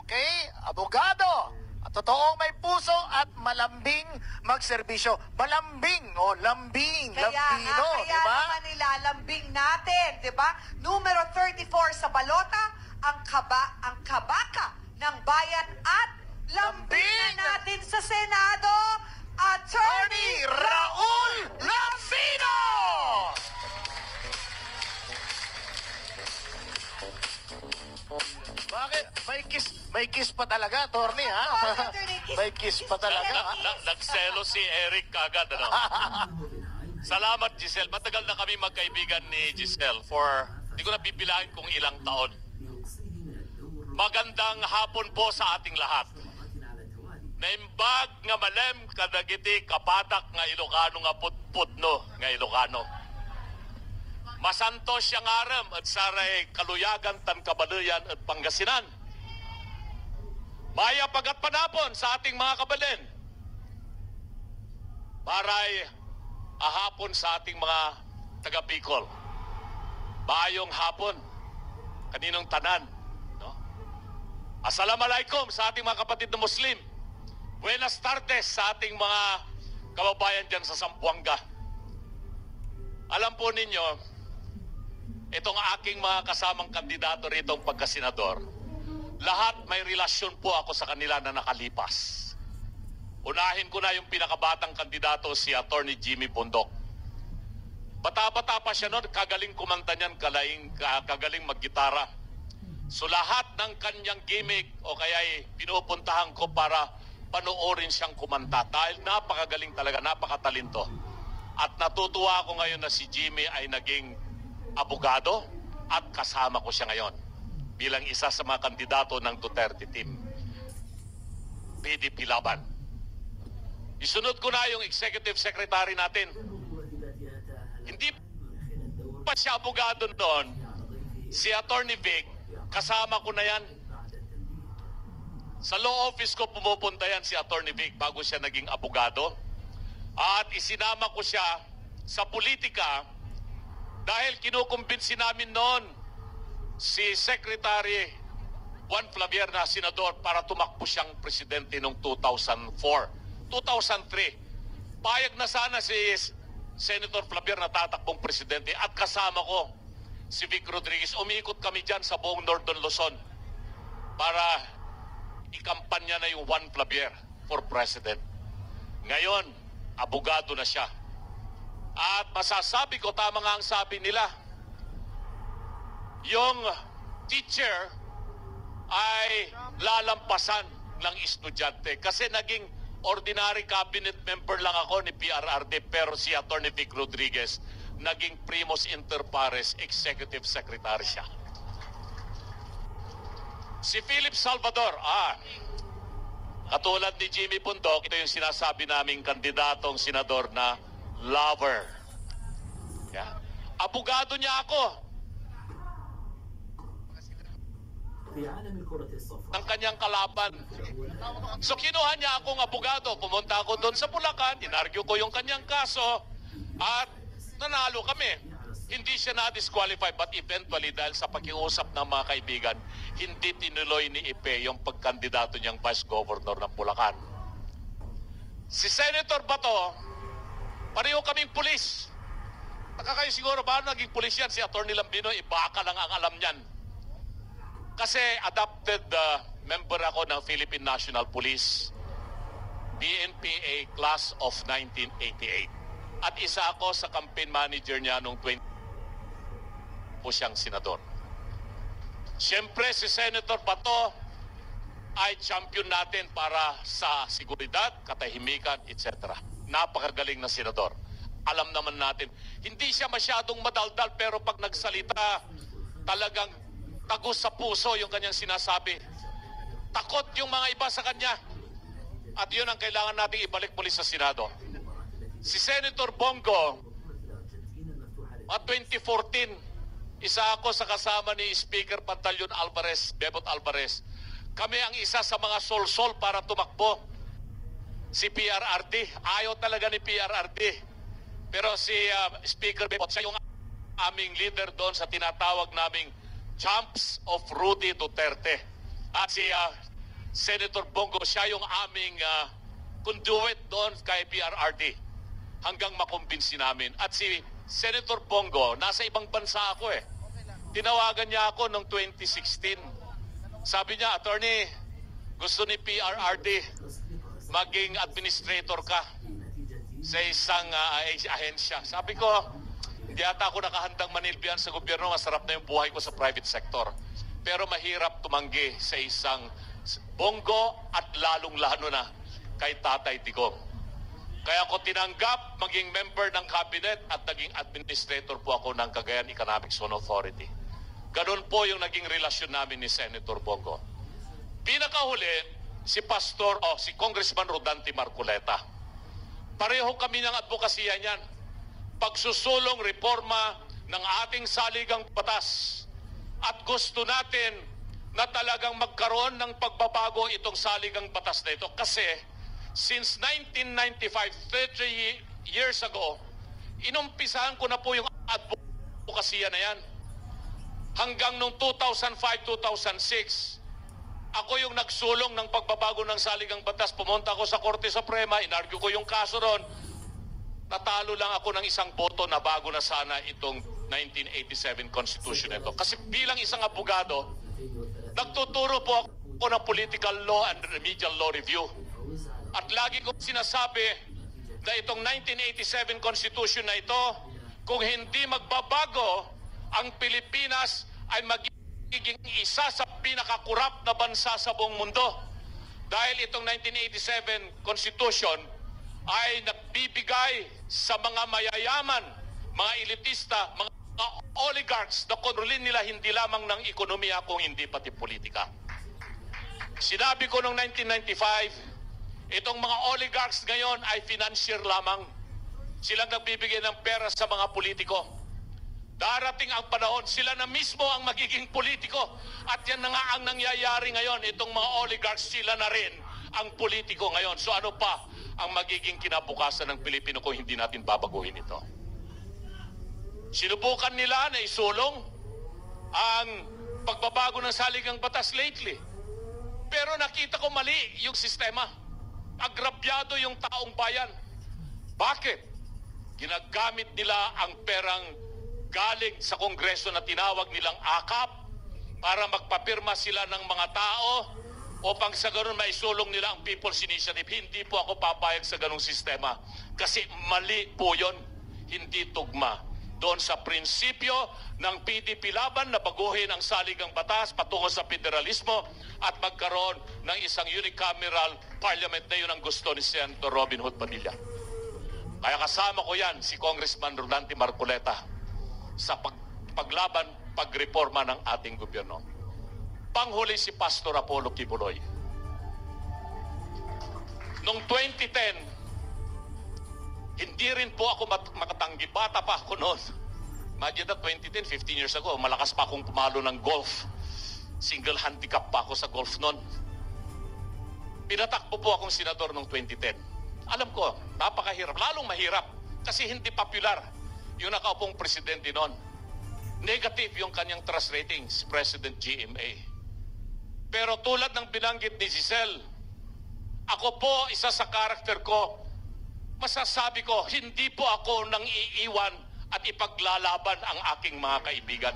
Okay? Abogado. Totoong may puso at malambing magserbisyo. Malambing, lambing, lambino, kaya diba? naman nilalambing natin, diba? Numero 34 sa balota, ang kabaka ng bayan at lambing na natin sa Senado, Attorney Raul Lambino! Bakit? May kiss pa talaga, Attorney, ha? May kiss pa talaga. Nagselo si Eric kagad, ano? Salamat, Giselle. Matagal na kami magkaibigan ni Giselle for, hindi ko na bibilangin kung ilang taon. Magandang hapon po sa ating lahat. Naimbag nga malem, kadagiti, kapatak nga Ilocano nga putputno nga Ilocano. Masanto siyang aram at saray kaluyagan tan kabaluyan at Pangasinan. Maya pagat panapon sa ating mga kabalin. Maray ahapon sa ating mga taga-Bicol. Bayong hapon. Kaninong tanan. No? Assalamualaikum sa ating mga kapatid na Muslim. Buenas tardes sa ating mga kababayan dyan sa Zamboanga. Alam po ninyo, itong aking mga kasamang kandidato rito pagkasenador, lahat may relasyon po ako sa kanila na nakalipas. Unahin ko na yung pinakabatang kandidato, si Attorney Jimmy Bundok. Bata-bata pa siya noon, kagaling kumanta niyan, kagaling maggitara. So lahat ng kanyang gimmick o kaya pinupuntahan ko para panoorin siyang kumanta dahil napakagaling talaga, napakatalento. At natutuwa ako ngayon na si Jimmy ay naging abogado at kasama ko siya ngayon bilang isa sa mga kandidato ng Duterte team. PDP Laban. Isunod ko na yung executive secretary natin. Hindi pa siya abogado doon. Si Attorney Vic, kasama ko na yan. Sa law office ko pumupunta yan si Attorney Vic bago siya naging abogado. At isinama ko siya sa politika dahil kinukumbinsi namin noon si Secretary Juan Flavier na senador para tumakbo siyang presidente noong 2004. 2003. Payag na sana si Senator Flavier na tatakbong presidente at kasama ko si Vic Rodriguez. Umiikot kami dyan sa buong Northern Luzon para ikampanya na yung Juan Flavier for president. Ngayon, abogado na siya. At masasabi ko, tama nga ang sabi nila, yung teacher ay lalampasan ng estudyante. Kasi naging ordinary cabinet member lang ako ni PRRD, pero si Attorney Vic Rodriguez naging primus inter pares executive secretary siya. Si Philip Salvador, katulad ni Jimmy Bundok, ito yung sinasabi naming kandidatong senador na lover. Yeah. Abogado niya ako. Ng kanyang kalaban. So kinuha niya akong abogado. Pumunta ako doon sa Bulacan, inargue ko yung kanyang kaso, at nanalo kami. Hindi siya na-disqualify, but eventually dahil sa pakiusap ng mga kaibigan, hindi tinuloy ni Ipe yung pagkandidato niyang Vice Governor ng Bulacan. Si Senator Bato, pareho kaming pulis. Kayo siguro ba naging pulis yan? Si Attorney Lambino, baka lang ang alam niyan. Kasi adopted member ako ng Philippine National Police, BNPA Class of 1988. At isa ako sa campaign manager niya noong 20 po siyang senador. Siyempre si Senator Bato ay champion natin para sa seguridad, katahimikan, etc. Napakagaling na senador. Alam naman natin, hindi siya masyadong madaldal, pero pag nagsalita, talagang tagos sa puso yung kanyang sinasabi. Takot yung mga iba sa kanya. At yun ang kailangan natin ibalik muli sa Senado. Si Senator Bongo, at 2014, isa ako sa kasama ni Speaker Pantaleon Alvarez, Bebot Alvarez. Kami ang isa sa mga solsol para tumakbo. Si PRRD, ayaw talaga ni PRRD. Pero si Speaker Bebot, siya yung aming leader doon sa tinatawag naming Champs of Rudy Duterte. At si Senator Bongo, siya yung aming conduit doon kay PRRD hanggang makumbinsi namin. At si Senator Bongo, nasa ibang bansa ako eh. Tinawagan niya ako noong 2016. Sabi niya, Attorney, gusto ni PRRD maging administrator ka sa isang ahensya. Sabi ko, hindi ata ako nakahandang manilbihan sa gobyerno. Masarap na yung buhay ko sa private sector. Pero mahirap tumanggi sa isang Bongo at lalong-lalo na kay Tatay Digong. Kaya ako tinanggap maging member ng cabinet at naging administrator po ako ng Cagayan Economic Zone Authority. Ganun po yung naging relasyon namin ni Senator Bongo. Pinakahuli, si Congressman Rodante Marcoleta. Pareho kami ng advokasya niyan. Pagsusulong reforma ng ating saligang batas. At gusto natin na talagang magkaroon ng pagbabago itong saligang batas na ito. Kasi since 1995, 30 years ago, inumpisahan ko na po yung advokasya na yan. Hanggang noong 2005-2006, ako yung nagsulong ng pagbabago ng saligang batas. Pumunta ako sa Korte Suprema, inargue ko yung kaso ron. Natalo lang ako ng isang boto na bago na sana itong 1987 Constitution ito. Kasi bilang isang abogado, nagtuturo po ako ng political law and remedial law review. At lagi ko sinasabi na itong 1987 Constitution na ito, kung hindi magbabago, ang Pilipinas ay magiging isa sa pinakakurap na bansa sa buong mundo. Dahil itong 1987 Constitution ay nagbibigay sa mga mayayaman, mga elitista, mga oligarchs na kontrolin nila hindi lamang ng ekonomiya kung hindi pati politika. Sinabi ko noong 1995, itong mga oligarchs ngayon ay financier lamang. Silang nagbibigay ng pera sa mga politiko. Darating ang panahon, sila na mismo ang magiging politiko. At yan na nga ang nangyayari ngayon. Itong mga oligarchs, sila na rin ang politiko ngayon. So ano pa ang magiging kinabukasan ng Pilipino kung hindi natin babaguhin ito? Sinubukan nila na isulong ang pagbabago ng saligang batas lately. Pero nakita ko mali yung sistema. Agrabyado yung taong bayan. Bakit? Ginagamit nila ang perang galing sa Kongreso na tinawag nilang AKAP para magpapirma sila ng mga tao upang sa ganun maisulong nila ang People's Initiative. Hindi po ako papayag sa ganung sistema kasi mali po yun, hindi tugma doon sa prinsipyo ng PDP laban na baguhin ang saligang batas patungo sa federalismo at magkaroon ng isang unicameral parliament na yun ang gusto ni Senator Robin Hood Padilla. Kaya kasama ko yan si Congressman Rodante Marcoleta sa paglaban, pagreforma ng ating gobyerno. Panghuli si Pastor Apollo Kibuloy. Noong 2010, hindi rin po ako makatanggi. Bata pa ako noon. Imagine that 2010, 15 years ago, malakas pa akong pumalo ng golf. Single handicap pa ako sa golf noon. Pinatakbo po akong senador noong 2010. Alam ko, napakahirap. Lalong mahirap kasi hindi popular yung nakaupong presidente noon. Negative yung kanyang trust ratings, President GMA. Pero tulad ng binanggit ni Giselle, ako po, isa sa karakter ko, masasabi ko, hindi po ako nang iiwan at ipaglalaban ang aking mga kaibigan.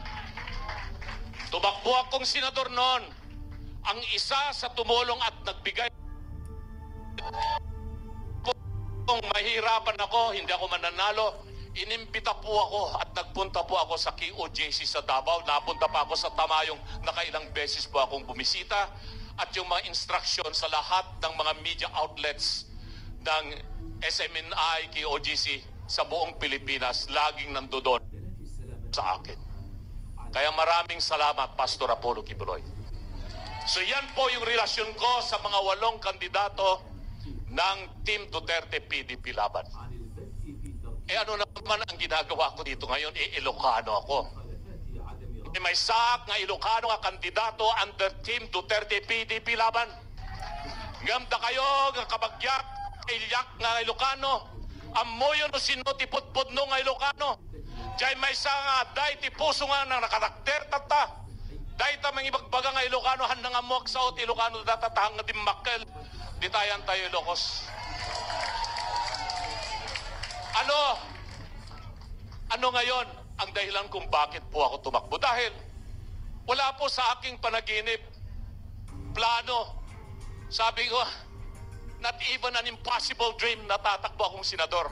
Tumakbo akong senador noon. Ang isa sa tumulong at nagbigay kung mahirapan ako, hindi ako mananalo, inimbita po ako at nagpunta po ako sa KOJC sa Davao. Napunta pa ako sa Tamayong, nakailang beses po akong bumisita. At yung mga instruction sa lahat ng mga media outlets ng SMNI, KOJC sa buong Pilipinas, laging nandoon sa akin. Kaya maraming salamat, Pastor Apollo Kibuloy. So yan po yung relasyon ko sa mga 8 kandidato ng Team Duterte PDP Laban. Ano naman ang ginagawa ko dito ngayon? Ilocano ako. May sak nga Ilocano nga kandidato under Team Duterte PDP Laban. Ngamda kayo nga kabagyak, ilyak nga Ilocano. Amoyo no sinutipot-pod no nga Ilocano. Diyay may sa nga day ti puso nga na nakarakter tata. Dahil tamang ibagbaga nga Ilocano, handang amuak sa ot, Ilocano datatahang nga dimmakkel, di tayan tayo Ilocos. Ano ngayon ang dahilan kung bakit po ako tumakbo? Dahil wala po sa aking panaginip, plano. Sabi ko, not even an impossible dream na tatakbo akong senador.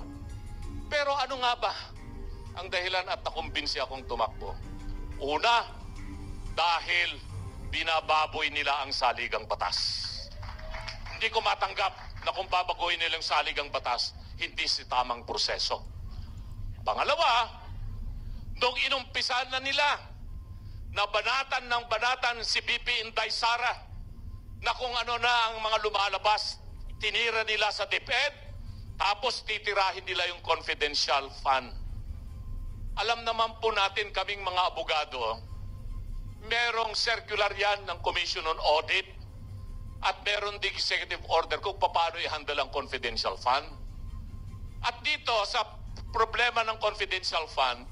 Pero ano nga ba ang dahilan at nakumbinsi akong tumakbo? Una, dahil binababoy nila ang saligang batas. Hindi ko matanggap na kung babagoyin nilang saligang batas, hindi si tamang proseso. Pangalawa, nung inumpisan na nila na banatan ng banatan si BP Inday Sara na kung ano na ang mga lumalabas, tinira nila sa DepEd, tapos titirahin nila yung confidential fund. Alam naman po natin kaming mga abogado, merong circular yan ng Commission on Audit at meron ding executive order kung paano i-handle ang confidential fund. At dito sa problema ng confidential fund,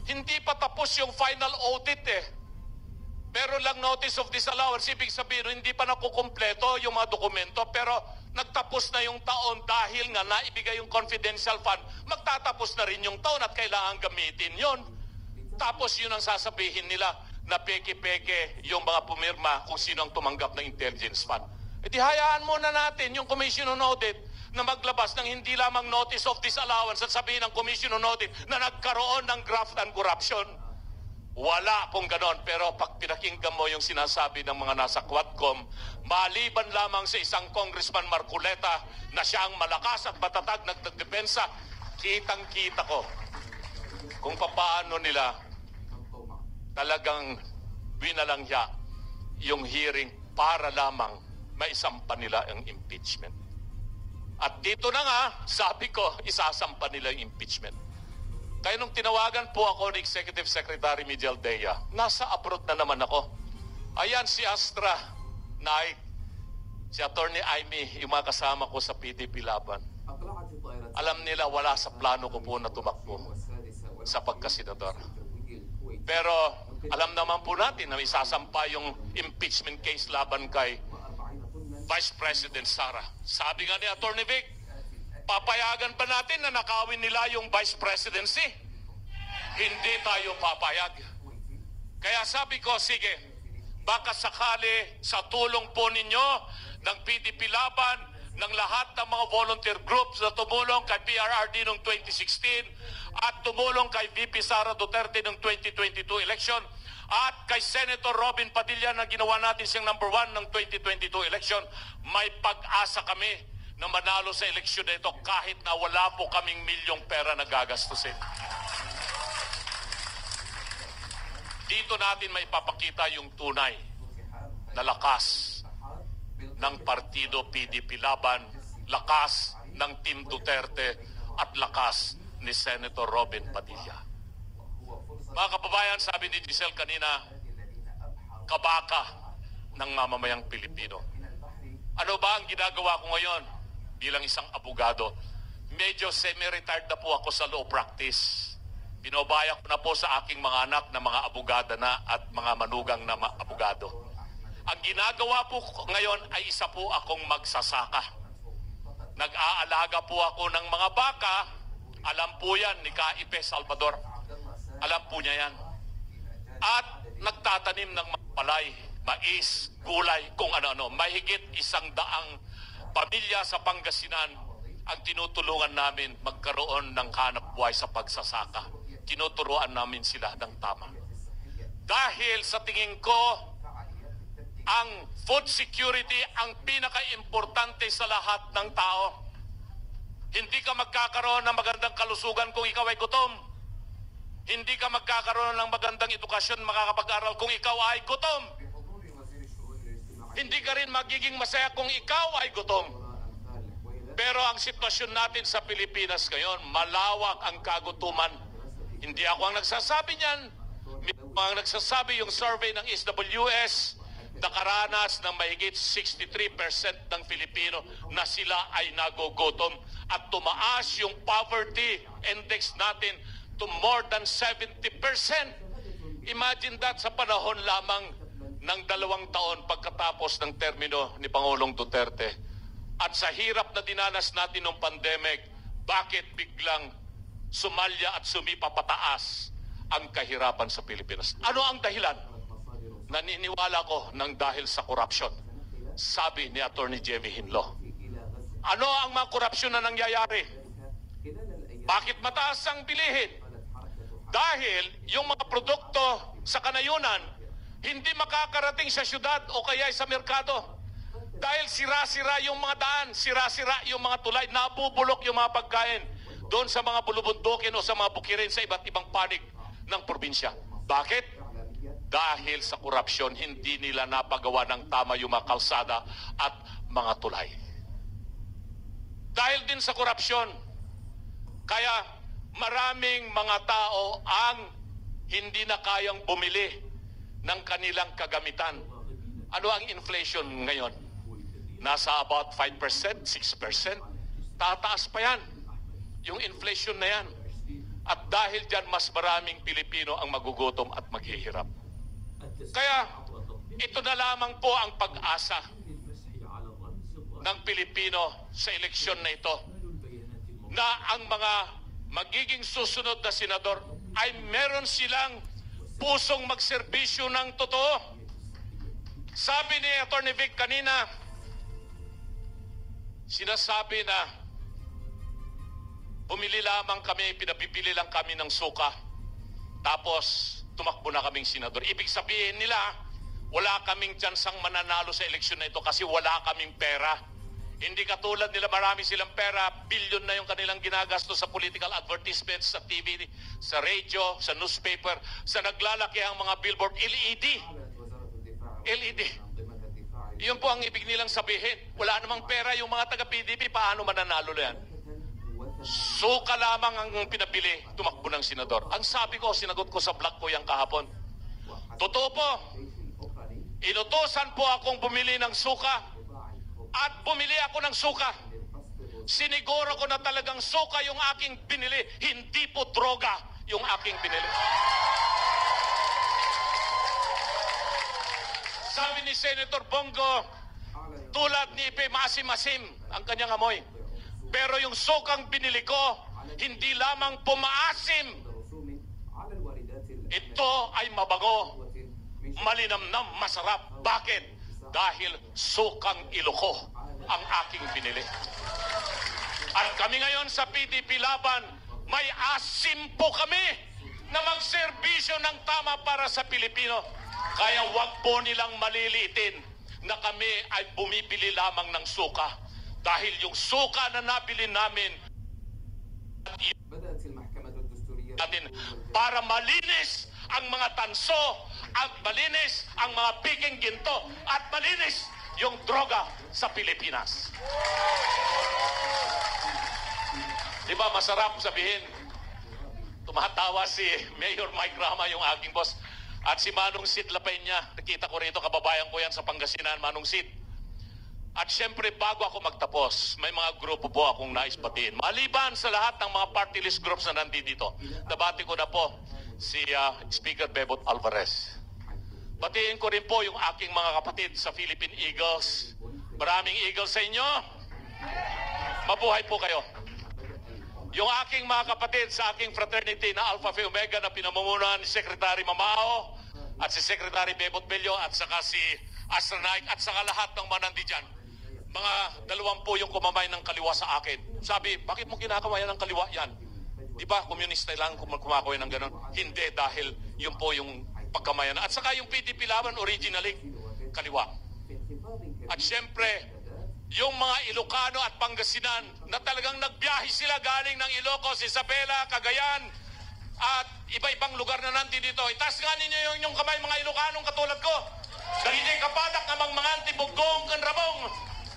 hindi pa tapos yung final audit eh. Meron lang notice of disallowance, ibig sabihin hindi pa nakukumpleto yung mga dokumento, pero nagtapos na yung taon dahil nga naibigay yung confidential fund, magtatapos na rin yung taon at kailangan gamitin yon. Tapos yun ang sasabihin nila na peke-peke yung mga pumirma kung sino ang tumanggap ng intelligence fund. E di hayaan muna natin yung Commission on Audit na maglabas ng hindi lamang notice of disallowance at sabihin ng Commission on Audit na nagkaroon ng graft and corruption. Wala pong ganon. Pero pag pinakinggan mo yung sinasabi ng mga nasa Quadcom, maliban lamang sa isang Congressman Marcoleta na siyang malakas at matatag nagdepensa, kitang-kita ko kung paano nila talagang winalangya yung hearing para lamang maisampa nila ang impeachment. At dito na nga, sabi ko, isasampa nila yung impeachment. Kaya nung tinawagan po ako ni Executive Secretary Miguel Dea, nasa abroad na naman ako. Ayan si Astra, Naik, si Attorney Aimee, yung mga kasama ko sa PDP Laban. Alam nila wala sa plano ko po na tumakbo sa pagkasenador. Pero alam naman po natin na isasampa yung impeachment case laban kay Vice President Sara. Sabi nga ni Attorney Vic, papayagan ba natin na nakawin nila yung Vice Presidency? Hindi tayo papayag. Kaya sabi ko, sige, baka sakali sa tulong po ninyo ng PDP Laban, ng lahat ng mga volunteer groups na tumulong kay PRRD noong 2016 at tumulong kay VP Sara Duterte noong 2022 election at kay Senator Robin Padilla na ginawa natin siyang number 1 ng 2022 election, may pag-asa kami na manalo sa eleksyon na ito kahit na wala po kaming milyong pera na gagastusin. Dito natin may papakita yung tunay na lakas ng partido PDP Laban, lakas ng Team Duterte at lakas ni Senator Robin Padilla. Mga kababayan, sabi ni Giselle kanina, kabaka ng mamamayang Pilipino. Ano ba ang ginagawa ko ngayon bilang isang abogado? Medyo semi-retired na po ako sa law practice. Pinobaya ko na po sa aking mga anak na mga abogada na at mga manugang na abogado. Ang ginagawa po ngayon ay isa po akong magsasaka. Nag-aalaga po ako ng mga baka. Alam po yan ni Kaipe Salvador. Alam po niya yan. At nagtatanim ng palay, mais, gulay, kung ano-ano. Mahigit 100 pamilya sa Pangasinan ang tinutulungan namin magkaroon ng hanap buhay sa pagsasaka. Tinuturuan namin sila ng tama. Dahil sa tingin ko, ang food security ang pinaka-importante sa lahat ng tao. Hindi ka magkakaroon ng magandang kalusugan kung ikaw ay gutom. Hindi ka magkakaroon ng magandang edukasyon, makakapag-aral kung ikaw ay gutom. Hindi ka rin magiging masaya kung ikaw ay gutom. Pero ang sitwasyon natin sa Pilipinas ngayon, malawak ang kagutuman. Hindi ako ang nagsasabi niyan. Ang nagsasabi yung survey ng SWS, nakaranas ng mahigit 63% ng Filipino na sila ay nagugutom at tumaas yung poverty index natin to more than 70%. Imagine that sa panahon lamang ng 2 taon pagkatapos ng termino ni Pangulong Duterte. At sa hirap na dinanas natin ng pandemic, bakit biglang sumalya at sumipa pataas ang kahirapan sa Pilipinas? Ano ang dahilan? Naniniwala ko ng dahil sa corruption, sabi ni Attorney Jemmy Hinlo. Ano ang mga korupsyon na nangyayari? Bakit mataas ang bilihin? Dahil yung mga produkto sa kanayunan hindi makakarating sa syudad o kaya sa merkado. Dahil sira-sira yung mga daan, sira-sira yung mga tulay, nabubulok yung mga pagkain doon sa mga bulubundukin o sa mga bukirin sa iba't ibang panig ng probinsya. Bakit? Dahil sa korupsyon, hindi nila napagawa ng tama yung mga kalsada at mga tulay. Dahil din sa korupsyon, kaya maraming mga tao ang hindi na kayang bumili ng kanilang kagamitan. Ano ang inflation ngayon? Nasa about 5%, 6%. Tataas pa yan. Yung inflation na yan. At dahil dyan, mas maraming Pilipino ang magugutom at maghihirap. Kaya, ito na lamang po ang pag-asa ng Pilipino sa eleksyon na ito, na ang mga magiging susunod na senador ay meron silang pusong magserbisyo ng totoo. Sabi ni Atty. Vic kanina, sinasabi na bumili lamang kami, pinabibili lang kami ng suka, tapos tumakbo na kaming senador. Ibig sabihin nila, wala kaming tsansang mananalo sa eleksyon na ito kasi wala kaming pera. Hindi katulad nila, marami silang pera, bilyon na yung kanilang ginagastos sa political advertisements, sa TV, sa radio, sa newspaper, sa naglalaki ang mga billboard, LED. LED. Yun po ang ibig nilang sabihin. Wala namang pera yung mga taga-PDP, paano mananalo na yan? Suka lamang ang pinabili, tumakbo ng senador. Ang sabi ko, sinagot ko sa vlog ko yung kahapon. Totoo po, inutosan po akong bumili ng suka at bumili ako ng suka. Siniguro ko na talagang suka yung aking binili, hindi po droga yung aking binili. Sabi ni Senator Bongo, tulad ni Ipe, masim-masim ang kanyang amoy. Pero yung sukang binili ko, hindi lamang pumaasim. Ito ay mabango, malinamnam, masarap. Bakit? Dahil sukang Iloko ang aking binili. At kami ngayon sa PDP Laban, may asim po kami na magserbisyo ng tama para sa Pilipino. Kaya wag po nilang maliliitin na kami ay bumibili lamang ng suka. Dahil yung suka na nabili namin para malinis ang mga tanso, at malinis ang mga piking ginto, at malinis yung droga sa Pilipinas. Di ba masarap sabihin? Tumatawa si Mayor Mike Rama, yung aking boss. At si Manong Sid Lapenya, nakita ko rito, kababayan ko yan sa Pangasinan, Manong Sid. At syempre, bago ako magtapos, may mga grupo po akong nais batiin. Maliban sa lahat ng mga party list groups na nandito, nabati ko na po si Speaker Bebot Alvarez. Batiin ko rin po yung aking mga kapatid sa Philippine Eagles. Maraming Eagles sa inyo. Mabuhay po kayo. Yung aking mga kapatid sa aking fraternity na Alpha Phi Omega na pinamumunuan ni Secretary Mamao at si Secretary Bebot Bello at saka si Astra Naik at saka lahat ng mga nandiyan. Mga 20 yung kumamay ng kaliwa sa akin. Sabi, bakit mo kinakamayan ng kaliwa yan? Di ba, komunista lang kumakawin ng gano'n? Hindi, dahil yun po yung pagkamayan. At saka yung PDP Laban, originally, kaliwa. At syempre, yung mga Ilocano at Pangasinan na talagang nagbiyahe sila galing ng Ilocos, Isabela, Cagayan, at iba-ibang lugar na nandito dito. Itaas nga ninyo yung kamay, mga Ilocanong katulad ko. Dahil hindi kapadak namang mga antibugong kan rabong.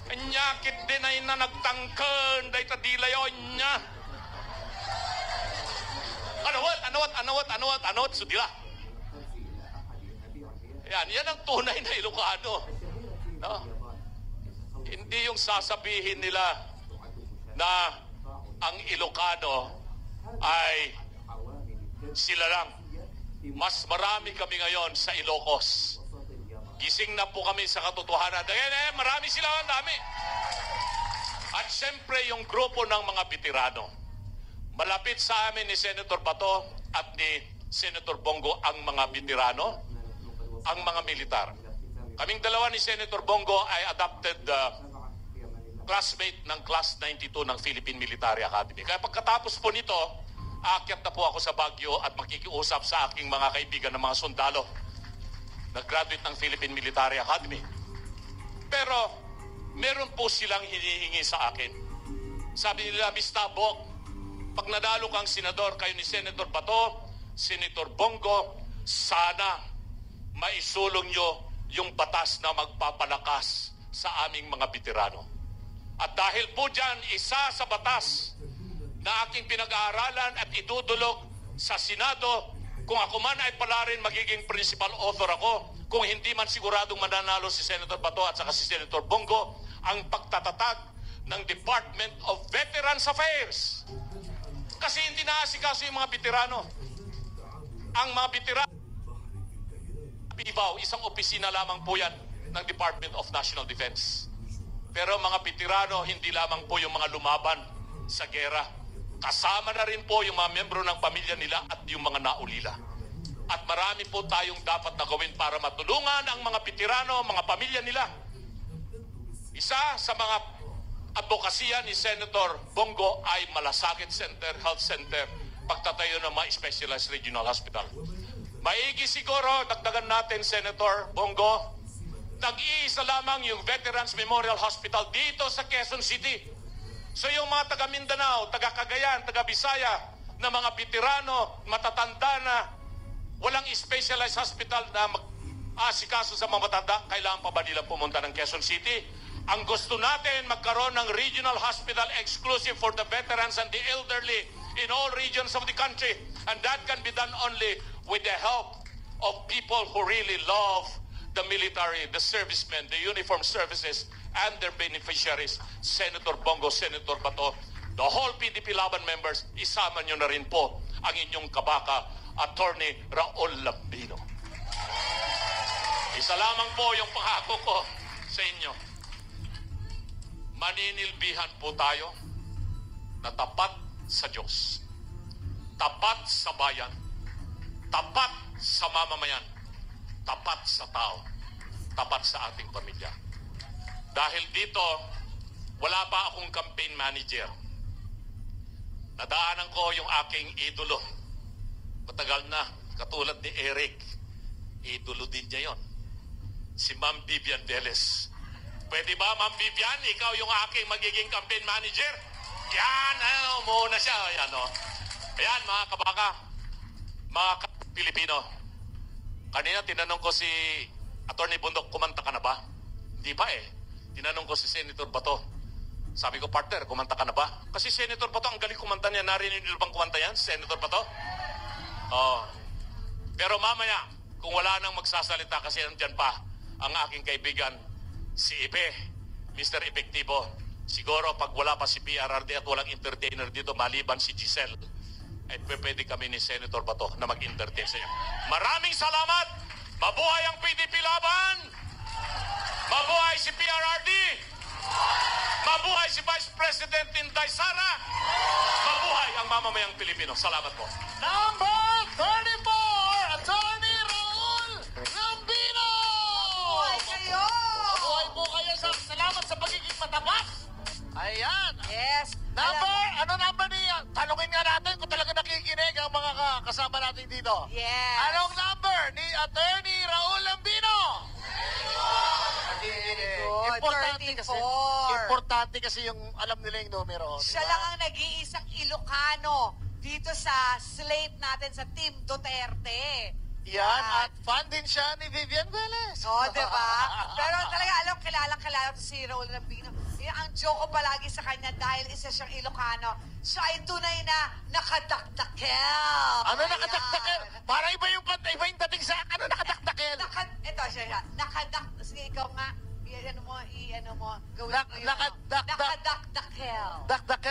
Nyakit din ay na nagtangkan, dahi tadilayon niya. Anawat, sudila. Yan ang tunay na Ilocano. No? Hindi yung sasabihin nila na ang Ilocano ay sila lang. Mas marami kami ngayon sa Ilocos. gising na po kami sa katotohanan. Dahil marami sila, ang dami. At siyempre yung grupo ng mga veterano. Malapit sa amin ni Senator Bato at ni Senator Bongo ang mga veterano, ang mga militar. Kaming dalawa ni Senator Bongo ay adopted classmate ng Class 92 ng Philippine Military Academy. Kaya pagkatapos po nito, aakyat na po ako sa Baguio at makikiusap sa aking mga kaibigan ng mga sundalo na graduate ng Philippine Military Academy. Pero meron po silang hinihingi sa akin. Sabi nila, Mr. Bok, pag nadalo kang senador, kayo ni Senator Bato, Senator Bongo, sana maisulong nyo yung batas na magpapalakas sa aming mga veterano. At dahil po dyan, isa sa batas na aking pinag-aaralan at idudulog sa Senado, kung ako man ay pala rin magiging principal author ako, kung hindi man siguradong mananalo si Senator Bato at saka si Senator Bongo, ang pagtatatag ng Department of Veterans Affairs. Kasi hindi naasikaso yung mga veterano. Ang mga veterano, Bivaw, isang opisina lamang po yan ng Department of National Defense. Pero mga veterano, hindi lamang po yung mga lumaban sa gera. Kasama na rin po yung mga membro ng pamilya nila at yung mga naulila. At marami po tayong dapat na gawin para matulungan ang mga veterano, mga pamilya nila. Isa sa mga advokasya ni Senator Bongo ay Malasakit Center, Health Center, pagtatayo ng mga specialized regional hospital. Maigi siguro, dagdagan natin, Senator Bongo, nag-iisa lamang yung Veterans Memorial Hospital dito sa Quezon City. So yung mga taga Mindanao, taga Cagayan, taga Bisaya, na mga veterano, matatanda na, walang specialized hospital na mag-asikaso sa mga matanda, kailangan pa ba nilang pumunta ng Quezon City? Ang gusto natin, magkaroon ng regional hospital exclusive for the veterans and the elderly in all regions of the country. And that can be done only with the help of people who really love the military, the servicemen, the uniformed services, and their beneficiaries. Senator Bongo, Senator Bato, the whole PDP Laban members, isama nyo na rin po ang inyong kabaka, Attorney Raul Lambino. Isa lamang po yung pangako ko sa inyo. Maninilbihan po tayo na tapat sa Diyos, tapat sa bayan, tapat sa mamamayan, tapat sa tao, tapat sa ating pamilya. Dahil dito, wala pa akong campaign manager. Nadaanan ko yung aking idolo. Matagal na, katulad ni Eric, idolo din niya yon. Si Ma'am Vivian Velez. Pwede ba, Ma'am Vivian, ikaw yung aking magiging campaign manager? Yan, muna siya. Yan, Ayan, mga kabaka, mga Pilipino. Kanina, tinanong ko si Attorney Bundok, kumanta ka na ba? Hindi pa eh. Tinanong ko si Senator Bato. Sabi ko, partner, kumanta ka na ba? Kasi Senator Bato, ang galing kumanta niya. Narinig niyo bang kumanta yan, Senator Bato? Oh. Pero mamaya, kung wala nang magsasalita kasi nandyan pa ang aking kaibigan, si Ipe, Mr. Epektibo. Siguro pag wala pa si PRRD at walang entertainer dito, maliban si Giselle, ay pwede kami ni Senator Bato na mag-entertain sa inyo. Maraming salamat! Mabuhay ang PDP Laban! Mabuhay si PRRD! Mabuhay si Vice President Inday Sara! Mabuhay ang mamamayang Pilipino. Salamat po. Number 34, Attorney Raul Lambino! Buhay kayo! Mabuhay po kayo. Salamat sa pagiging matapat. Ayan. Yes. Number, ano number niya? Tanungin nga natin kung talaga nakikinig ang mga kasama natin dito. Yes. Anong number ni Attorney Raul Lambino? Good. Importante kasi yung alam nila yung numero. Siya lang ang nag-iisang Ilocano dito sa slate natin sa Team Duterte. Yan, at fan din siya ni Vivian Velez. Oo, diba? Pero talaga, alam, kilalang-kilala to si Raul Lambino. Yung ang joke ko palagi sa kanya dahil isa siyang Ilocano, siya ay tunay na nakadakdakel. Ano nakadakdakel? Parang iba yung dating sa ano nakadakdakel? Ito siya. Sige, ikaw nga. Gawin mo yung... Nakadakdakel. Nakadakdakel. Dakdakel.